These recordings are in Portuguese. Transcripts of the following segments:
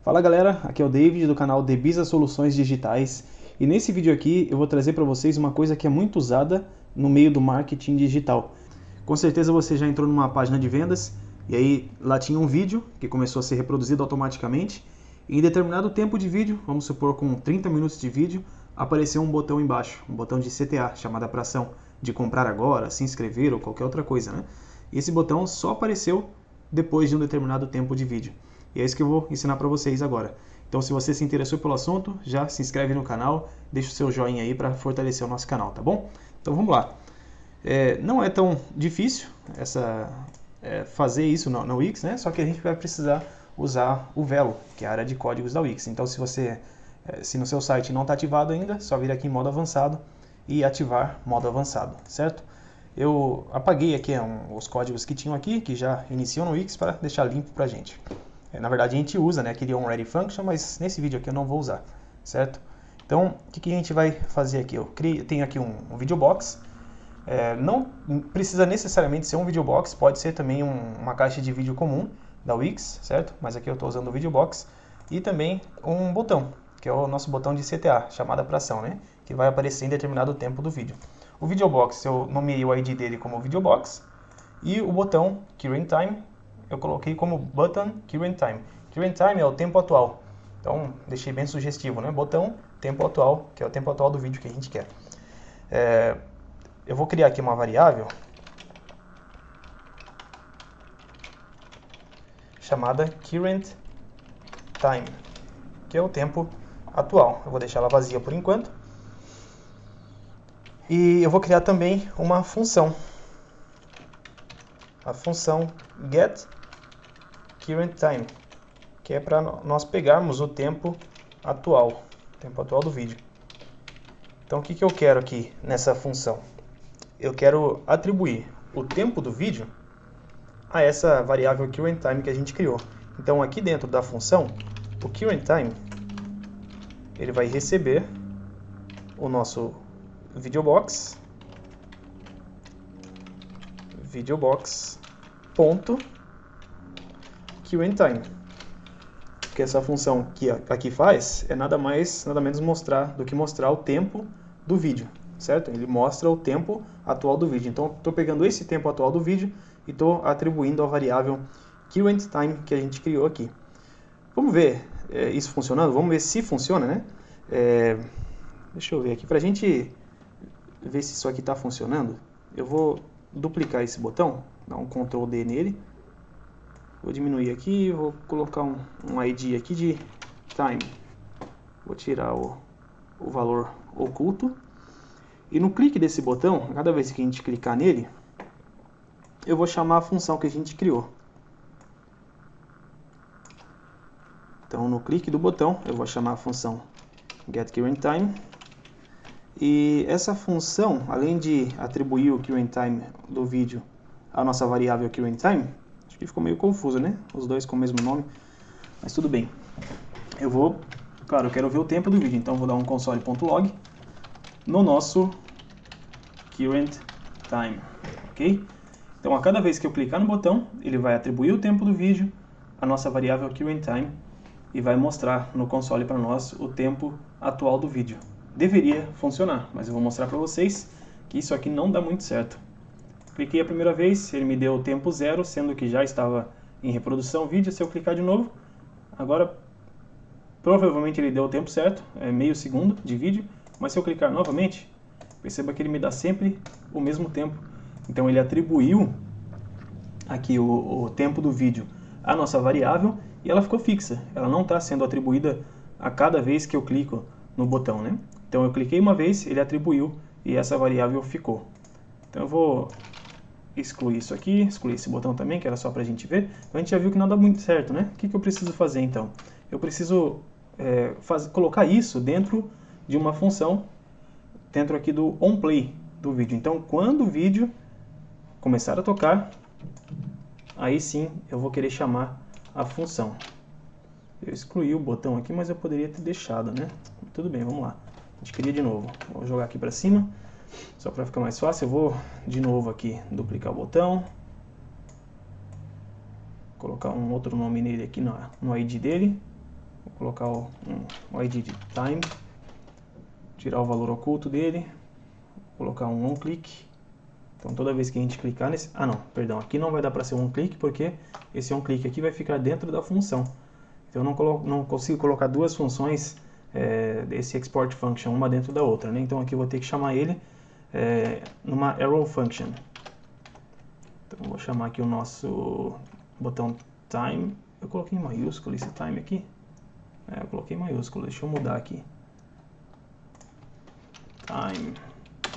Fala galera, aqui é o David do canal Debisa Soluções Digitais e nesse vídeo aqui eu vou trazer para vocês uma coisa que é muito usada no meio do marketing digital. Com certeza você já entrou numa página de vendas e aí lá tinha um vídeo que começou a ser reproduzido automaticamente e em determinado tempo de vídeo, vamos supor com 30 minutos de vídeo, apareceu um botão embaixo, um botão de CTA, chamada para ação, de comprar agora, se inscrever ou qualquer outra coisa, né? E esse botão só apareceu depois de um determinado tempo de vídeo. E é isso que eu vou ensinar para vocês agora. Então se você se interessou pelo assunto, já se inscreve no canal, deixa o seu joinha aí para fortalecer o nosso canal, tá bom? Então vamos lá. Não é tão difícil fazer isso na Wix, né? Só que a gente vai precisar usar o Velo, que é a área de códigos da Wix. Então se no seu site não está ativado ainda, só vir aqui em modo avançado e ativar modo avançado, certo? Eu apaguei aqui os códigos que tinham aqui, que já iniciam no Wix, para deixar limpo para a gente. Na verdade a gente usa, né, aquele onReady function, mas nesse vídeo aqui eu não vou usar, certo? Então, o que a gente vai fazer aqui? Eu tenho aqui um videobox. Não precisa necessariamente ser um videobox, pode ser também uma caixa de vídeo comum da Wix, certo? Mas aqui eu estou usando o videobox. E também um botão, que é o nosso botão de CTA, chamada para ação, né? Que vai aparecer em determinado tempo do vídeo. O videobox, eu nomeei o ID dele como videobox. E o botão Current Time, eu coloquei como button Current Time. Current Time é o tempo atual. Então, deixei bem sugestivo, né? Botão, tempo atual, que é o tempo atual do vídeo que a gente quer. Eu vou criar aqui uma variável chamada Current Time, que é o tempo atual. Eu vou deixar ela vazia por enquanto. E eu vou criar também uma função. A função getCurrentTime, que é para nós pegarmos o tempo atual do vídeo. Então o que eu quero aqui nessa função? Eu quero atribuir o tempo do vídeo a essa variável currentTime que a gente criou. Então aqui dentro da função, o currentTime, ele vai receber o nosso videobox currentTime. O que essa função que aqui faz é nada menos do que mostrar o tempo do vídeo, certo? Ele mostra o tempo atual do vídeo. Então, estou pegando esse tempo atual do vídeo e estou atribuindo a variável currentTime que a gente criou aqui. Vamos ver isso funcionando? Vamos ver se funciona, né? Deixa eu ver aqui. Para a gente ver se isso aqui está funcionando, eu vou duplicar esse botão, dar um Ctrl D nele. Vou diminuir aqui, vou colocar um ID aqui de time. Vou tirar o valor oculto. E no clique desse botão, cada vez que a gente clicar nele, eu vou chamar a função que a gente criou. Então no clique do botão, eu vou chamar a função getCurrentTime. E essa função, além de atribuir o currentTime do vídeo à nossa variável currentTime, acho que ficou meio confuso, né? Os dois com o mesmo nome, mas tudo bem. Claro, eu quero ver o tempo do vídeo, então vou dar um console.log no nosso currentTime, ok? Então a cada vez que eu clicar no botão, ele vai atribuir o tempo do vídeo à nossa variável currentTime e vai mostrar no console para nós o tempo atual do vídeo. Deveria funcionar, mas eu vou mostrar para vocês que isso aqui não dá muito certo. Cliquei a primeira vez, ele me deu o tempo 0, sendo que já estava em reprodução o vídeo. Se eu clicar de novo, agora provavelmente ele deu o tempo certo, é meio segundo de vídeo, mas se eu clicar novamente, perceba que ele me dá sempre o mesmo tempo. Então ele atribuiu aqui o tempo do vídeo à nossa variável e ela ficou fixa, ela não está sendo atribuída a cada vez que eu clico no botão, né? Então eu cliquei uma vez, ele atribuiu e essa variável ficou. Então eu vou excluir isso aqui, excluir esse botão também, que era só para a gente ver. Então a gente já viu que não dá muito certo, né? O que eu preciso fazer então? Eu preciso colocar isso dentro de uma função, dentro aqui do onPlay do vídeo. Então quando o vídeo começar a tocar, aí sim eu vou querer chamar a função. Eu excluí o botão aqui, mas eu poderia ter deixado, né? Tudo bem, vamos lá. A gente cria de novo. Vou jogar aqui para cima, só para ficar mais fácil. Eu vou de novo aqui duplicar o botão, colocar um outro nome nele aqui no ID dele. Vou colocar um ID de time, tirar o valor oculto dele, vou colocar um onClick. Então toda vez que a gente clicar nesse... Ah não, perdão, aqui não vai dar para ser um onClick porque esse onClick aqui vai ficar dentro da função. Então eu não consigo colocar duas funções desse export function, uma dentro da outra, né? Então aqui eu vou ter que chamar ele numa arrow function. Então eu vou chamar aqui o nosso botão time. Eu coloquei em maiúsculo esse time aqui. Eu coloquei em maiúsculo, deixa eu mudar aqui. Time,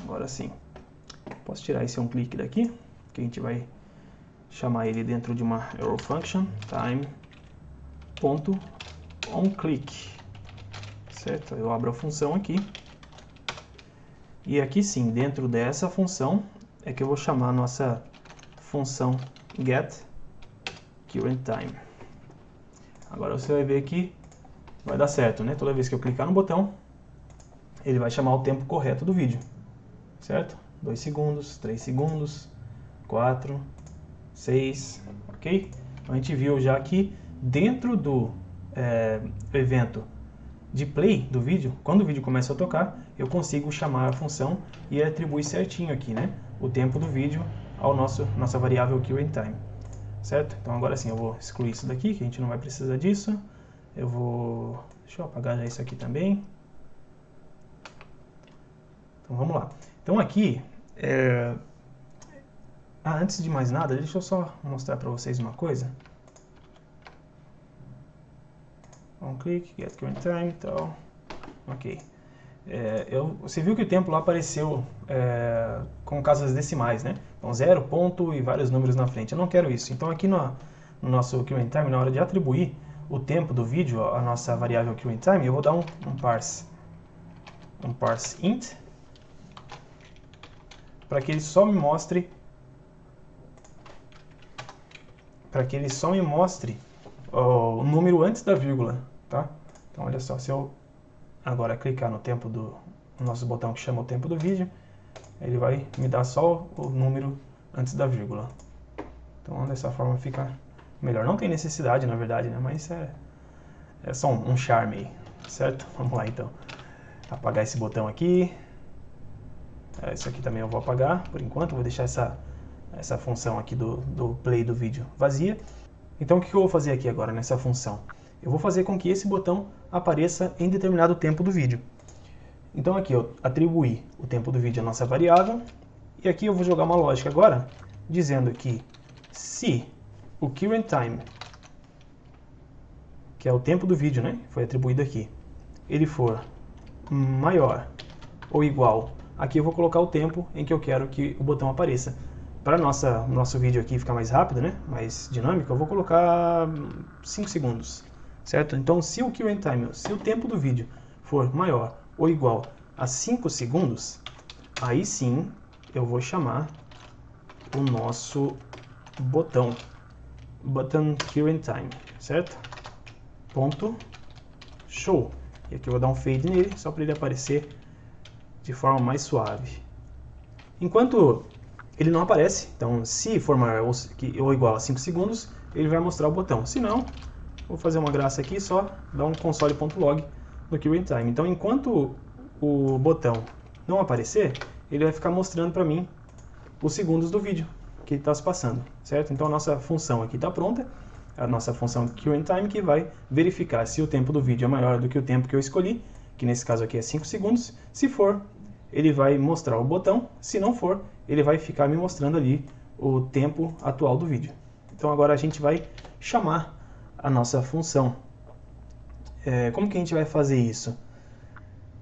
agora sim. Posso tirar esse onClick daqui, que a gente vai chamar ele dentro de uma arrow function, time.onClick, certo? Eu abro a função aqui, e aqui sim, dentro dessa função, é que eu vou chamar a nossa função getCurrentTime. Agora você vai ver que vai dar certo, né? Toda vez que eu clicar no botão, ele vai chamar o tempo correto do vídeo, certo? 2 segundos, 3 segundos, 4, 6, ok? Então a gente viu já que dentro do evento de play do vídeo, quando o vídeo começa a tocar, eu consigo chamar a função e atribuir certinho aqui, né? O tempo do vídeo ao nossa variável currentTime, certo? Então agora sim eu vou excluir isso daqui, que a gente não vai precisar disso. Deixa eu apagar já isso aqui também. Então vamos lá. Então aqui, antes de mais nada, deixa eu só mostrar para vocês uma coisa. OnClick, getCurrentTime e tal. Ok. Você viu que o tempo lá apareceu com casas decimais, né? Então 0, ponto e vários números na frente. Eu não quero isso. Então aqui no nosso currentTime, na hora de atribuir o tempo do vídeo à nossa variável currentTime, eu vou dar um parse int, para que ele só me mostre o número antes da vírgula, tá? Então olha só, se eu agora clicar no tempo do nosso botão que chama o tempo do vídeo, ele vai me dar só o número antes da vírgula. Então dessa forma fica melhor. Não tem necessidade, na verdade, né? Mas é só um charme aí, certo? Vamos lá então. Apagar esse botão aqui. Isso aqui também eu vou apagar por enquanto. Vou deixar essa função aqui do play do vídeo vazia. Então o que eu vou fazer aqui agora nessa função? Eu vou fazer com que esse botão apareça em determinado tempo do vídeo. Então aqui eu atribuí o tempo do vídeo à nossa variável. E aqui eu vou jogar uma lógica agora, dizendo que se o currentTime, que é o tempo do vídeo, né, foi atribuído aqui, ele for maior ou igual, aqui eu vou colocar o tempo em que eu quero que o botão apareça. Para nosso vídeo aqui ficar mais rápido, né, mais dinâmico, eu vou colocar 5 segundos, certo? Então se o currentTime, se o tempo do vídeo for maior ou igual a 5 segundos, aí sim eu vou chamar o nosso botão currentTime, certo? Ponto show. E aqui eu vou dar um fade nele, só para ele aparecer de forma mais suave. Enquanto ele não aparece, então se for maior ou igual a 5 segundos, ele vai mostrar o botão. Se não, vou fazer uma graça aqui, só dar um console.log no currentTime. Então enquanto o botão não aparecer, ele vai ficar mostrando para mim os segundos do vídeo que está se passando, certo? Então a nossa função aqui está pronta, a nossa função currentTime, que vai verificar se o tempo do vídeo é maior do que o tempo que eu escolhi, que nesse caso aqui é 5 segundos. Se for, ele vai mostrar o botão. Se não for, ele vai ficar me mostrando ali o tempo atual do vídeo. Então agora a gente vai chamar a nossa função. Como que a gente vai fazer isso?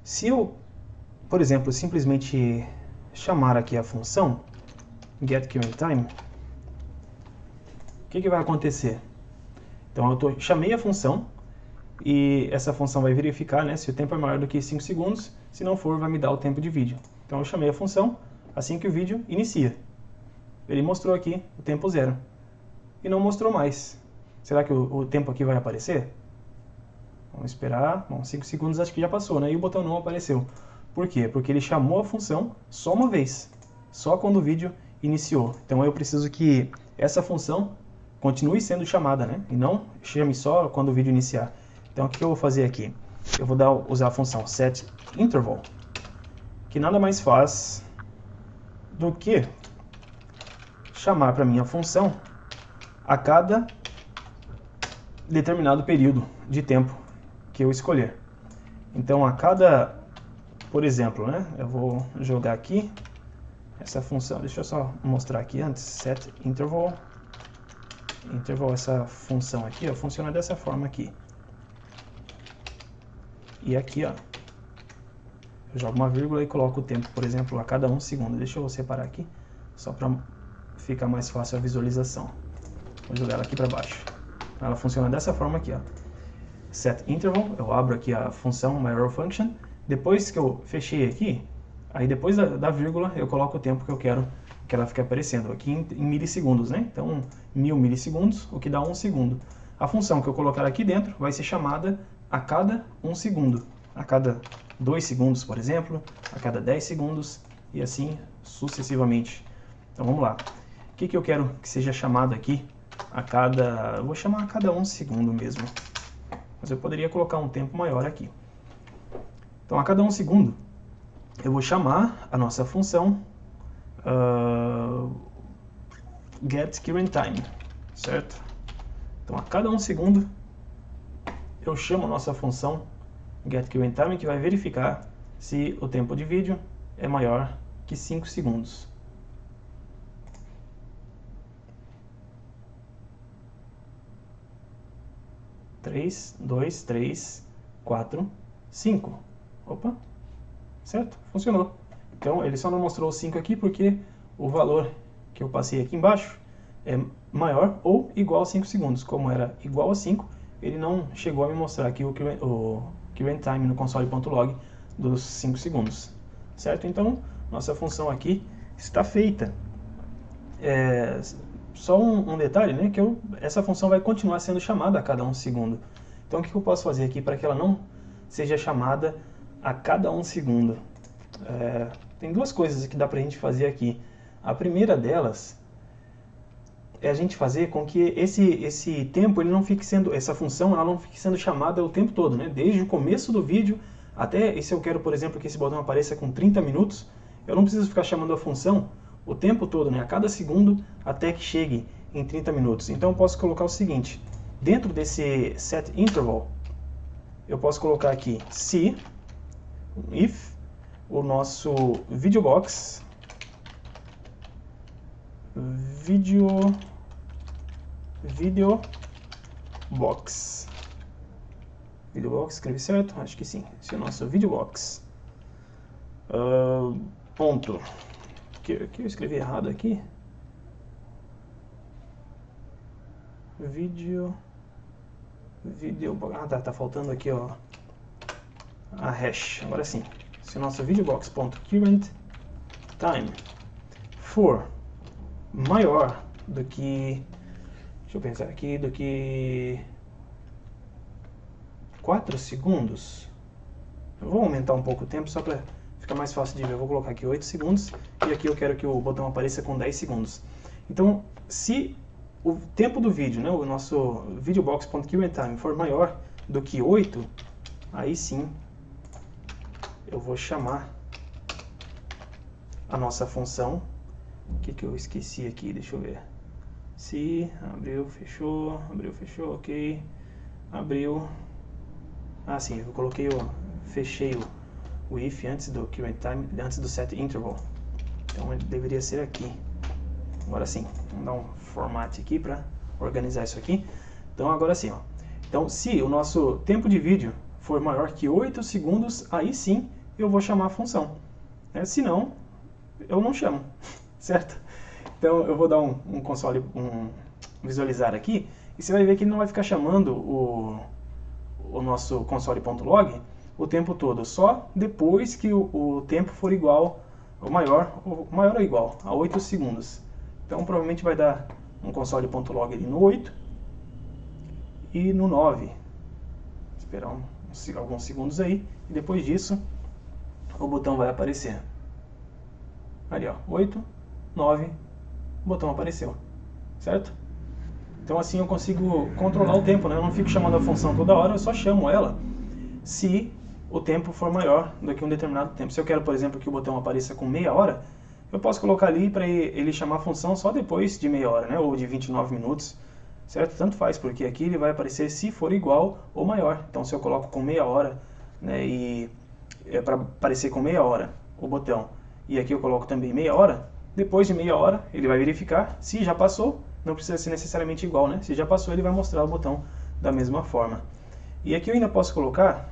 Se eu, por exemplo, simplesmente chamar aqui a função getCurrentTime, o que vai acontecer? Então eu chamei a função e essa função vai verificar, né, se o tempo é maior do que 5 segundos. Se não for, vai me dar o tempo de vídeo. Então eu chamei a função assim que o vídeo inicia. Ele mostrou aqui o tempo 0 e não mostrou mais. Será que o tempo aqui vai aparecer? Vamos esperar. Bom, 5 segundos acho que já passou, né? E o botão não apareceu. Por quê? Porque ele chamou a função só uma vez, só quando o vídeo iniciou. Então eu preciso que essa função continue sendo chamada, né? E não chame só quando o vídeo iniciar. Então o que eu vou fazer aqui? Eu vou usar a função setInterval, que nada mais faz do que chamar para minha função a cada determinado período de tempo que eu escolher. Então a cada, por exemplo, né, eu vou jogar aqui essa função, deixa eu só mostrar aqui antes, setInterval, essa função aqui, ó, funciona dessa forma aqui. E aqui, ó, eu jogo uma vírgula e coloco o tempo, por exemplo, a cada 1 segundo. Deixa eu separar aqui, só para ficar mais fácil a visualização. Vou jogar ela aqui para baixo. Ela funciona dessa forma aqui, ó. setInterval, eu abro aqui a função myArrowFunction. Depois que eu fechei aqui, aí depois da vírgula eu coloco o tempo que eu quero que ela fique aparecendo aqui em milissegundos, né? Então 1000 milissegundos, o que dá 1 segundo. A função que eu colocar aqui dentro vai ser chamada a cada 1 segundo, a cada 2 segundos, por exemplo, a cada 10 segundos e assim sucessivamente. Então vamos lá. O que eu quero que seja chamado aqui a cada... eu vou chamar a cada 1 segundo mesmo. Mas eu poderia colocar um tempo maior aqui. Então a cada 1 segundo eu vou chamar a nossa função getCurrentTime, certo? Então a cada 1 segundo eu chamo a nossa função getCurrentTime, que vai verificar se o tempo de vídeo é maior que 5 segundos. Três, 2, 3, 4, 5. Opa, certo? Funcionou. Então ele só não mostrou o 5 aqui porque o valor que eu passei aqui embaixo é maior ou igual a 5 segundos. Como era igual a 5, ele não chegou a me mostrar aqui o currentTime no console.log dos 5 segundos. Certo? Então, nossa função aqui está feita. Só um detalhe, né, que essa função vai continuar sendo chamada a cada 1 segundo. Então o que eu posso fazer aqui para que ela não seja chamada a cada 1 segundo? Tem duas coisas que dá para a gente fazer aqui. A primeira delas é a gente fazer com que esse tempo ele não fique sendo, essa função ela não fique sendo chamada o tempo todo, né? Desde o começo do vídeo até, e se eu quero, por exemplo, que esse botão apareça com 30 minutos, eu não preciso ficar chamando a função o tempo todo, né, a cada segundo, até que chegue em 30 minutos. Então eu posso colocar o seguinte, dentro desse setInterval, eu posso colocar aqui se, if, o nosso videobox, videobox, escrevi certo? Acho que sim. Esse é o nosso videobox. Ponto. Que eu escrevi errado aqui. Tá faltando aqui, ó, a hash. Agora sim. Se o nosso videobox.currentTime for maior do que, deixa eu pensar aqui, do que 4 segundos, eu vou aumentar um pouco o tempo só para ficar mais fácil de ver. Eu vou colocar aqui 8 segundos e aqui eu quero que o botão apareça com 10 segundos. Então, se o tempo do vídeo, né, o nosso videobox.currentTime for maior do que 8, aí sim eu vou chamar a nossa função. O que eu esqueci aqui? Deixa eu ver. Se abriu, fechou, ok. Abriu. Ah, sim, eu coloquei fechei o if antes do currentTime, antes do setInterval. Então ele deveria ser aqui. Agora sim, vamos dar um format aqui para organizar isso aqui. Então agora sim, ó. Então se o nosso tempo de vídeo for maior que 8 segundos, aí sim eu vou chamar a função. Se não, eu não chamo, certo? Então eu vou dar um console, visualizar aqui, e você vai ver que ele não vai ficar chamando o nosso console.log o tempo todo, só depois que o tempo for igual, ou maior ou igual a 8 segundos. Então provavelmente vai dar um console.log ali no 8 e no 9. Esperar alguns segundos aí, e depois disso o botão vai aparecer. Ali ó, 8, 9, o botão apareceu, certo? Então assim eu consigo controlar o tempo, né? Eu não fico chamando a função toda hora, eu só chamo ela se o tempo for maior do que um determinado tempo. Se eu quero, por exemplo, que o botão apareça com meia hora, eu posso colocar ali para ele chamar a função só depois de meia hora, né? Ou de 29 minutos, certo? Tanto faz, porque aqui ele vai aparecer se for igual ou maior. Então se eu coloco com meia hora, né, e é para aparecer com meia hora o botão, e aqui eu coloco também meia hora, depois de meia hora ele vai verificar se já passou, não precisa ser necessariamente igual, né? Se já passou, ele vai mostrar o botão da mesma forma. E aqui eu ainda posso colocar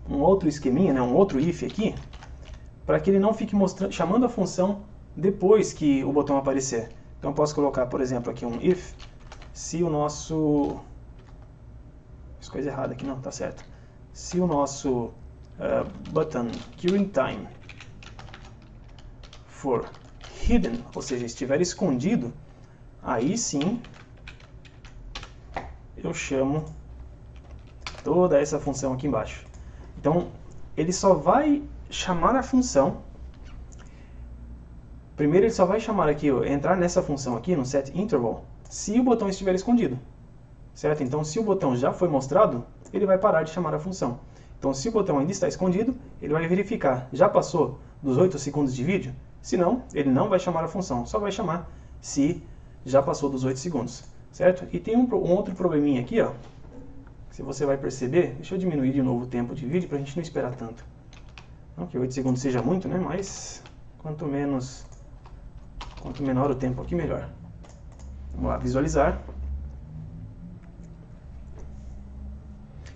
um outro esqueminha, né, um outro if aqui, para que ele não fique chamando a função depois que o botão aparecer. Então eu posso colocar, por exemplo, aqui um if, se o nosso... Fiz coisa errada aqui, não, tá certo. Se o nosso button queuing time for hidden, ou seja, estiver escondido, aí sim eu chamo toda essa função aqui embaixo. Então ele só vai chamar a função. Primeiro ele só vai chamar aqui, entrar nessa função aqui no setInterval, se o botão estiver escondido, certo? Então se o botão já foi mostrado, ele vai parar de chamar a função. Então se o botão ainda está escondido, ele vai verificar, já passou dos 8 segundos de vídeo? Se não, ele não vai chamar a função, só vai chamar se já passou dos 8 segundos, certo? E tem um outro probleminha aqui, ó. Se você vai perceber, deixa eu diminuir de novo o tempo de vídeo para a gente não esperar tanto. Não que 8 segundos seja muito, né? Mas quanto menor o tempo aqui, melhor. Vamos lá, visualizar.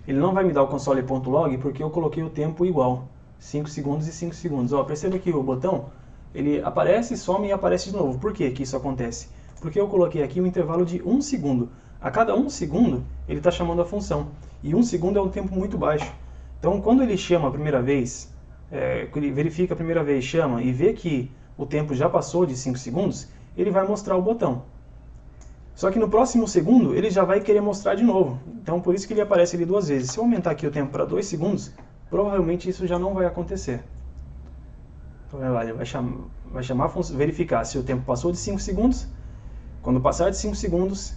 Ele não vai me dar o console.log porque eu coloquei o tempo igual. 5 segundos e 5 segundos. Ó, perceba que o botão, ele aparece, some e aparece de novo. Por que que isso acontece? Porque eu coloquei aqui um intervalo de 1 segundo. A cada 1 segundo, ele está chamando a função. E 1 segundo é um tempo muito baixo. Então, quando ele chama a primeira vez, ele verifica a primeira vez, chama e vê que o tempo já passou de 5 segundos, ele vai mostrar o botão. Só que no próximo segundo, ele já vai querer mostrar de novo. Então, por isso que ele aparece ali 2 vezes. Se eu aumentar aqui o tempo para 2 segundos, provavelmente isso já não vai acontecer. Então, ele vai chamar, verificar se o tempo passou de 5 segundos. Quando passar de 5 segundos,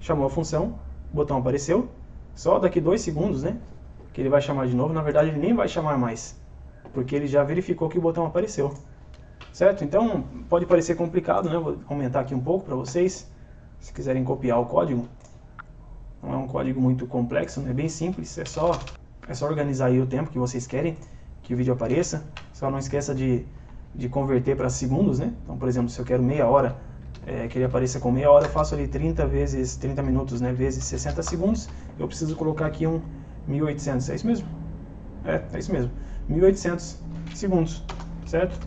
chamou a função, o botão apareceu. Só daqui 2 segundos, né, que ele vai chamar de novo. Na verdade, ele nem vai chamar mais, porque ele já verificou que o botão apareceu. Certo? Então, pode parecer complicado, né? Vou aumentar aqui um pouco para vocês, se quiserem copiar o código. Não é um código muito complexo, é bem simples, é só organizar aí o tempo que vocês querem que o vídeo apareça. Só não esqueça de converter para segundos, né? Então, por exemplo, se eu quero meia hora, que ele apareça com meia hora, eu faço ali 30 minutos, né, vezes 60 segundos. Eu preciso colocar aqui um 1800, é isso mesmo? É isso mesmo, 1800 segundos, certo?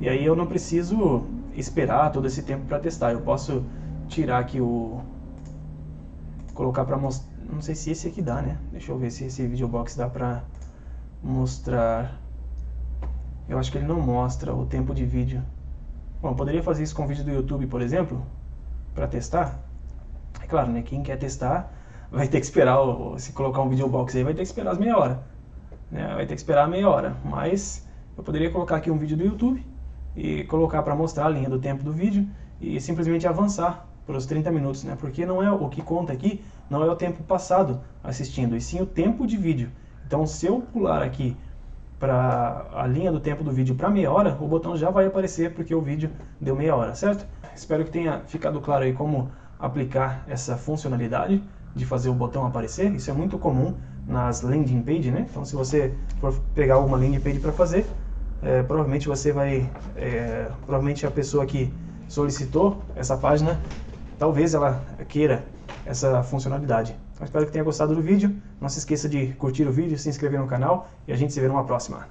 E aí eu não preciso esperar todo esse tempo para testar. Eu posso tirar aqui colocar para mostrar, não sei se esse aqui dá, né? Deixa eu ver se esse videobox dá para mostrar. Eu acho que ele não mostra o tempo de vídeo. Bom, eu poderia fazer isso com vídeo do YouTube, por exemplo, para testar. É claro, né? Quem quer testar vai ter que esperar, se colocar um videobox aí, vai ter que esperar as meia hora, né? Vai ter que esperar a meia hora. Mas eu poderia colocar aqui um vídeo do YouTube e colocar para mostrar a linha do tempo do vídeo e simplesmente avançar para os 30 minutos, né? Porque não é o que conta aqui, não é o tempo passado assistindo, e sim o tempo de vídeo. Então, se eu pular aqui para a linha do tempo do vídeo para meia hora, o botão já vai aparecer porque o vídeo deu meia hora, certo? Espero que tenha ficado claro aí como aplicar essa funcionalidade de fazer o botão aparecer. Isso é muito comum nas landing page, né? Então, se você for pegar alguma landing page para fazer, provavelmente você vai, provavelmente a pessoa que solicitou essa página, talvez ela queira essa funcionalidade. Então, espero que tenha gostado do vídeo. Não se esqueça de curtir o vídeo, se inscrever no canal e a gente se vê numa próxima.